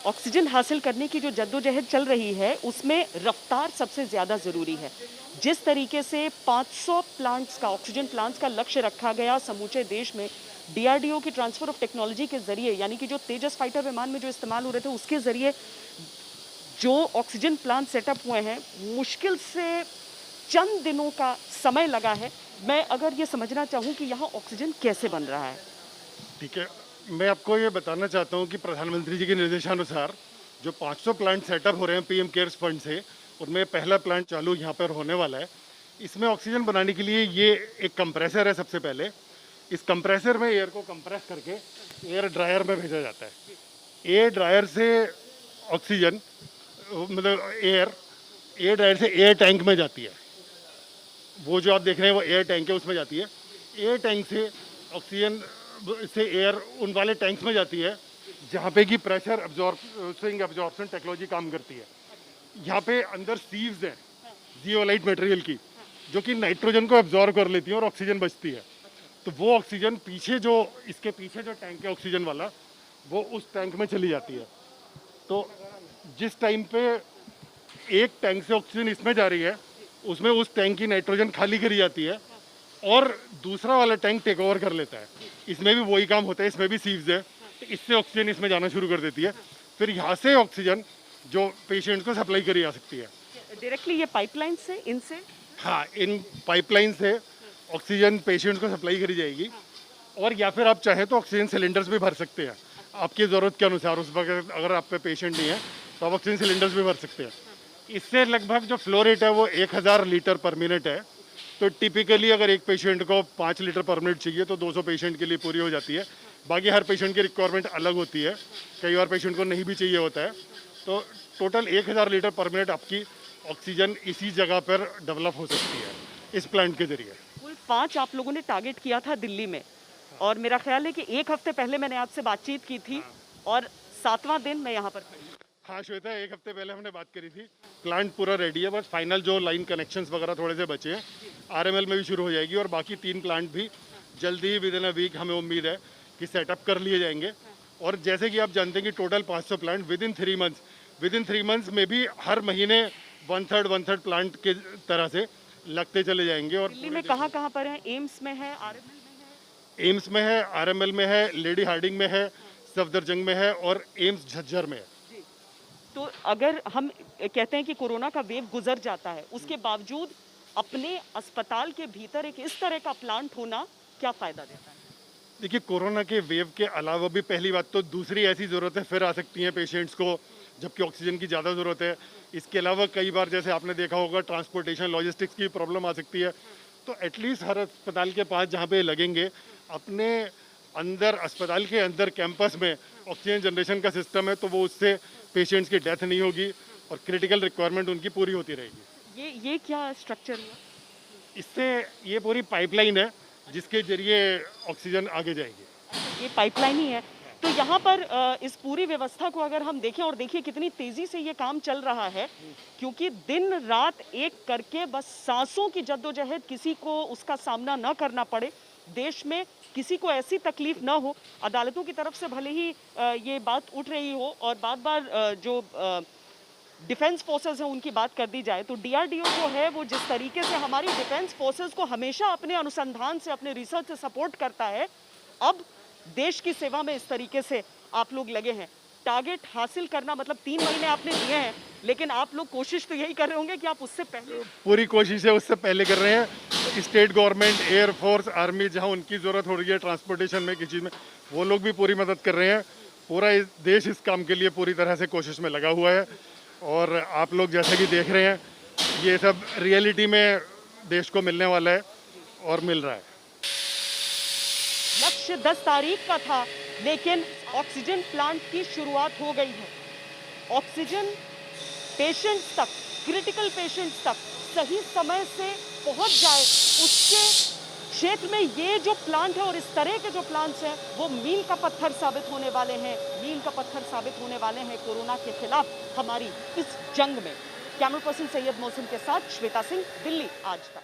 Oxygen हासिल करने की जो जद्दोजहद चल रही है, उसमें रफ्तार सबसे ज़्यादा ज़रूरी है। जिस तरीके से 500 प्लांट्स का, ऑक्सीजन प्लांट्स का लक्ष्य रखा गया समूचे देश में, डीआरडीओ की ट्रांसफ़र ऑफ टेक्नोलॉजी के ज़रिए, यानी कि जो तेजस फाइटर विमान में जो इस्तेमाल हो रहे थे, उसके ज़रिए जो ऑक्सीजन प्लांट सेटअप हुए हैं, मुश्किल से चंद दिनों का समय लगा है। मैं अगर ये समझना चाहूँ कि यहाँ ऑक्सीजन कैसे बन रहा है? ठीक है, मैं आपको ये बताना चाहता हूँ कि प्रधानमंत्री जी के निर्देशानुसार जो 500 प्लांट सेटअप हो रहे हैं पीएम केयर्स फंड से, उनमें पहला प्लांट चालू यहाँ पर होने वाला है। इसमें ऑक्सीजन बनाने के लिए ये एक कंप्रेसर है। सबसे पहले इस कंप्रेसर में एयर को कंप्रेस करके एयर ड्रायर में भेजा जाता है। एयर ड्रायर से ऑक्सीजन, मतलब एयर ड्रायर से एयर टैंक में जाती है। वो जो आप देख रहे हैं वो एयर टैंक है, उसमें जाती है। एयर टैंक से ऑक्सीजन से एयर उन वाले टैंक्स में जाती है जहाँ पे कि प्रेशर एब्जॉर्प्शन टेक्नोलॉजी काम करती है। यहाँ पे अंदर सीव्स हैं जियोलाइट मटेरियल की, जो कि नाइट्रोजन को एब्जॉर्ब कर लेती है और ऑक्सीजन बचती है। तो वो ऑक्सीजन पीछे जो इसके पीछे जो टैंक है ऑक्सीजन वाला, वो उस टैंक में चली जाती है। तो जिस टाइम पे एक टैंक से ऑक्सीजन इसमें जा रही है, उसमें उस टैंक की नाइट्रोजन खाली करी जाती है और दूसरा वाला टैंक टेक ओवर कर लेता है। इसमें भी वही काम होता है, इसमें भी सीव्स है। तो इससे ऑक्सीजन इसमें जाना शुरू कर देती है। फिर यहाँ से ऑक्सीजन जो पेशेंट को सप्लाई करी जा सकती है डायरेक्टली ये पाइपलाइन से, इनसे? हाँ, इन पाइपलाइन से ऑक्सीजन पेशेंट्स को सप्लाई करी जाएगी। और या फिर आप चाहें तो ऑक्सीजन सिलेंडर्स भी भर सकते हैं आपकी ज़रूरत के अनुसार। उस वक्त अगर आप पे पेशेंट नहीं है तो आप ऑक्सीजन सिलेंडर्स भी भर सकते हैं। इससे लगभग जो फ्लो रेट है वो 1000 लीटर पर मिनट है। तो टिपिकली अगर एक पेशेंट को 5 लीटर पर मिनट चाहिए तो 200 पेशेंट के लिए पूरी हो जाती है। बाकी हर पेशेंट की रिक्वायरमेंट अलग होती है, कई बार पेशेंट को नहीं भी चाहिए होता है। तो टोटल 1000 लीटर पर मिनट आपकी ऑक्सीजन इसी जगह पर डेवलप हो सकती है इस प्लांट के जरिए। कुल 5 आप लोगों ने टारगेट किया था दिल्ली में, और मेरा ख्याल है कि 1 हफ्ते पहले मैंने आपसे बातचीत की थी और 7वां दिन मैं यहाँ पर खड़ी हूँ। हाँ श्वेता, 1 हफ्ते पहले हमने बात करी थी। प्लांट पूरा रेडी है, बस फाइनल जो लाइन कनेक्शंस वगैरह थोड़े से बचे हैं। आरएमएल में भी शुरू हो जाएगी और बाकी 3 प्लांट भी जल्दी ही विद इन अ वीक हमें उम्मीद है कि सेटअप कर लिए जाएंगे। और जैसे कि आप जानते हैं कि total 500 plant with in 3 months में भी हर महीने 1/3 प्लांट के तरह से लगते चले जाएंगे। और दिल्ली में कहाँ पर है? एम्स में है, आरएमएल में है? एम्स में है, आरएमएल में है, लेडी हार्डिंग में है, सफदरजंग में है और एम्स झज्जर में है। तो अगर हम कहते हैं कि कोरोना का वेव गुजर जाता है, उसके बावजूद अपने अस्पताल के भीतर एक इस तरह का प्लांट होना क्या फायदा देता है? देखिए, कोरोना के वेव के अलावा भी पहली बात तो दूसरी ऐसी ज़रूरतें फिर आ सकती हैं पेशेंट्स को, जबकि ऑक्सीजन की ज़्यादा ज़रूरत है। इसके अलावा कई बार जैसे आपने देखा होगा ट्रांसपोर्टेशन लॉजिस्टिक्स की प्रॉब्लम आ सकती है। तो एटलीस्ट हर अस्पताल के पास जहाँ पे लगेंगे, अपने अंदर अस्पताल के अंदर कैंपस में ऑक्सीजन जनरेशन का सिस्टम है, तो वो उससे पेशेंट्स की डेथ नहीं होगी और क्रिटिकल रिक्वायरमेंट उनकी पूरी होती रहेगी। ये क्या स्ट्रक्चर है? इससे ये पूरी पाइपलाइन है जिसके जरिए ऑक्सीजन आगे जाएगी। ये पाइपलाइन ही है। तो यहाँ पर इस पूरी व्यवस्था को अगर हम देखें, और देखिए कितनी तेजी से ये काम चल रहा है, क्योंकि दिन रात एक करके बस सांसों की जद्दोजहद, किसी को उसका सामना न करना पड़े, देश में किसी को ऐसी तकलीफ ना हो। अदालतों की तरफ से भले ही ये बात उठ रही हो और बार बार जो डिफेंस फोर्सेस हैं उनकी बात कर दी जाए, तो डीआरडीओ जो है वो जिस तरीके से हमारी डिफेंस फोर्सेस को हमेशा अपने अनुसंधान से, अपने रिसर्च से सपोर्ट करता है, अब देश की सेवा में इस तरीके से आप लोग लगे हैं। टारगेट हासिल करना मतलब 3 महीने आपने दिए हैं, लेकिन आप लोग कोशिश तो यही कर रहे होंगे कि आप उससे पहले। पूरी कोशिश है उससे पहले कर रहे हैं। स्टेट गवर्नमेंट, एयरफोर्स, आर्मी, जहां उनकी ज़रूरत हो रही है ट्रांसपोर्टेशन में, किसी में, वो लोग भी पूरी मदद कर रहे हैं। पूरा देश इस काम के लिए पूरी तरह से कोशिश में लगा हुआ है। और आप लोग जैसे कि देख रहे हैं, ये सब रियलिटी में देश को मिलने वाला है और मिल रहा है। लक्ष्य 10 तारीख का था, लेकिन ऑक्सीजन प्लांट की शुरुआत हो गई है। ऑक्सीजन पेशेंट्स तक, क्रिटिकल पेशेंट्स तक सही समय से पहुंच जाए, उसके क्षेत्र में ये जो प्लांट है और इस तरह के जो प्लांट्स हैं, वो मील का पत्थर साबित होने वाले हैं। मील का पत्थर साबित होने वाले हैं कोरोना के खिलाफ हमारी इस जंग में। कैमरा पर्सन सैयद मोहसिन के साथ श्वेता सिंह, दिल्ली आज तक।